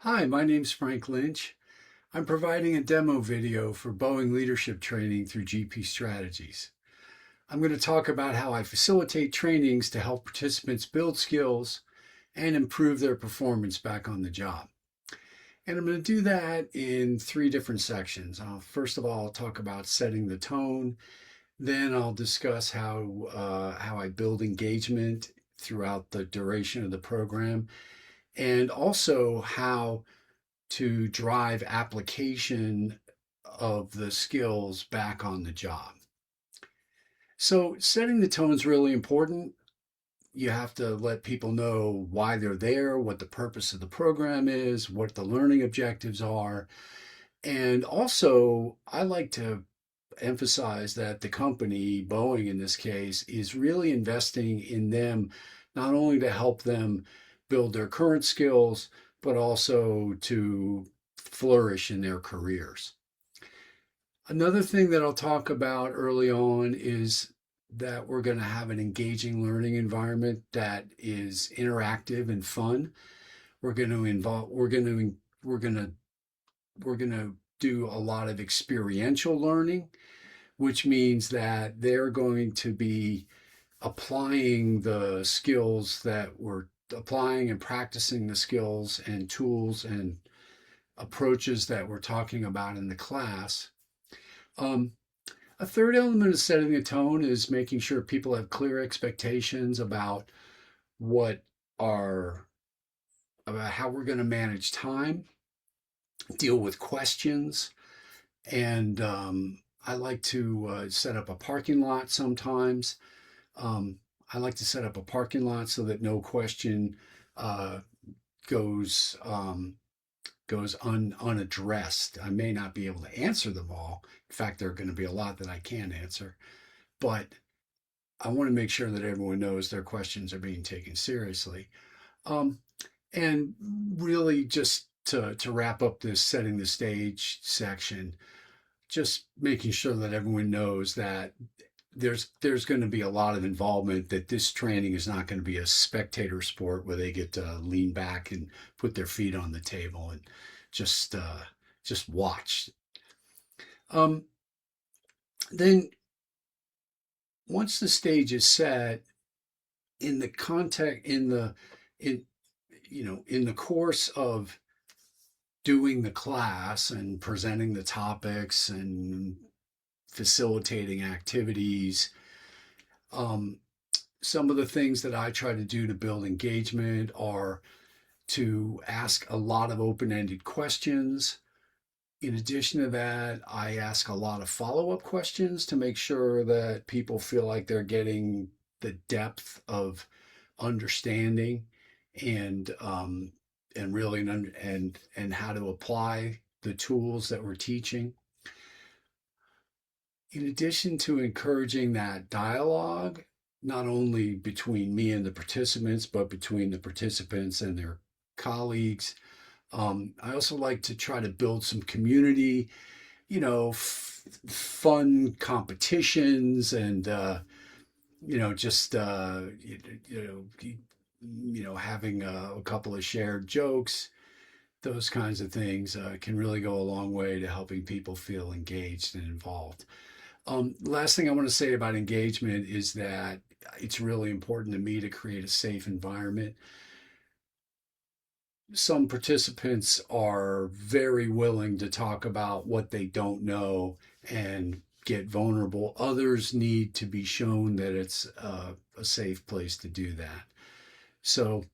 Hi, my name's Frank Lynch. I'm providing a demo video for Boeing leadership training through GP Strategies. I'm going to talk about how I facilitate trainings to help participants build skills and improve their performance back on the job. And I'm going to do that in three different sections. First of all, I'll talk about setting the tone. Then I'll discuss how I build engagement throughout the duration of the program, and also how to drive application of the skills back on the job. So, setting the tone is really important. You have to let people know why they're there, what the purpose of the program is, what the learning objectives are. And also, I like to emphasize that the company, Boeing in this case, is really investing in them, not only to help them build their current skills, but also to flourish in their careers. Another thing that I'll talk about early on is that we're going to have an engaging learning environment that is interactive and fun. We're going to involve, we're going to, we're going to do a lot of experiential learning, which means that they're going to be applying the skills that we're applying and practicing the skills and tools and approaches that we're talking about in the class. Um, a third element of setting the tone is making sure people have clear expectations about what are about how we're going to manage time, deal with questions, and I like to set up a parking lot sometimes. Um, I like to set up a parking lot so that no question uh, goes unaddressed. I may not be able to answer them all. In fact, there are going to be a lot that I can't answer, but I want to make sure that everyone knows their questions are being taken seriously. Um, and really, just to wrap up this setting the stage section, just making sure that everyone knows that there's going to be a lot of involvement, that this training is not going to be a spectator sport where they get to lean back and put their feet on the table and just uh, just watch. Um, then once the stage is set, in the context in in the course of doing the class and presenting the topics and facilitating activities, um, some of the things that I try to do to build engagement are to ask a lot of open ended questions. In addition to that, I ask a lot of follow up questions to make sure that people feel like they're getting the depth of understanding and really and how to apply the tools that we're teaching. In addition to encouraging that dialogue, not only between me and the participants, but between the participants and their colleagues, I also like to try to build some community, fun competitions and, just, having a couple of shared jokes. Those kinds of things can really go a long way to helping people feel engaged and involved. Last thing I want to say about engagement is that it's really important to me to create a safe environment. Some participants are very willing to talk about what they don't know and get vulnerable. Others need to be shown that it's a safe place to do that. So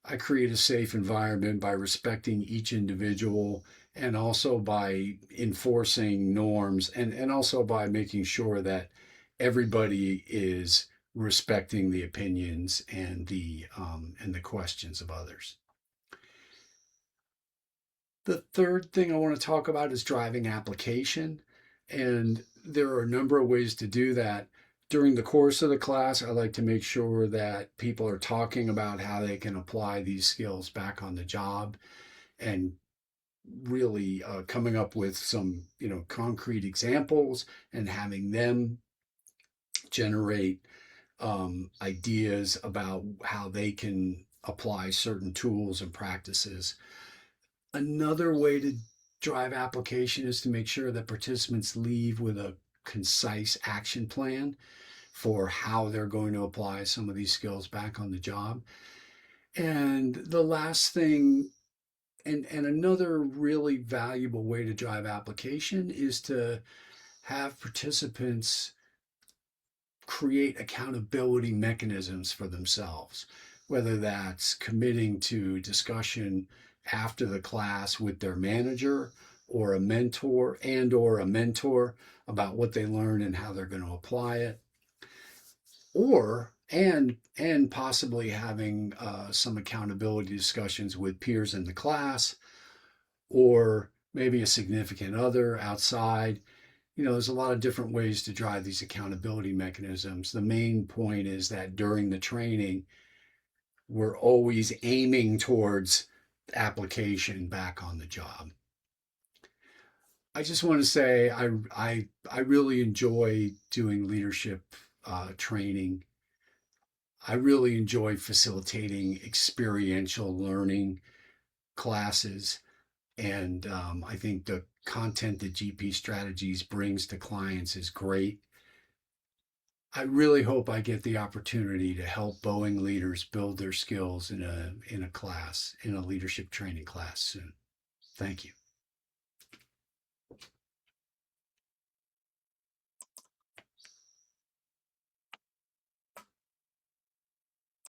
I create a safe environment by respecting each individual and also by enforcing norms and also by making sure that everybody is respecting the opinions and the questions of others. The third thing I want to talk about is driving application. And there are a number of ways to do that. During the course of the class, I like to make sure that people are talking about how they can apply these skills back on the job and really coming up with some, concrete examples and having them generate ideas about how they can apply certain tools and practices. Another way to drive application is to make sure that participants leave with a concise action plan for how they're going to apply some of these skills back on the job. And the last thing, and another really valuable way to drive application is to have participants create accountability mechanisms for themselves, whether that's committing to discussion after the class with their manager or a mentor about what they learned and how they're going to apply it, or and possibly having some accountability discussions with peers in the class or maybe a significant other outside. There's a lot of different ways to drive these accountability mechanisms. The main point is that during the training, we're always aiming towards application back on the job. I just want to say I really enjoy doing leadership training. I really enjoy facilitating experiential learning classes. And I think the content that GP Strategies brings to clients is great. I really hope I get the opportunity to help Boeing leaders build their skills in a class, in a leadership training class soon. Thank you.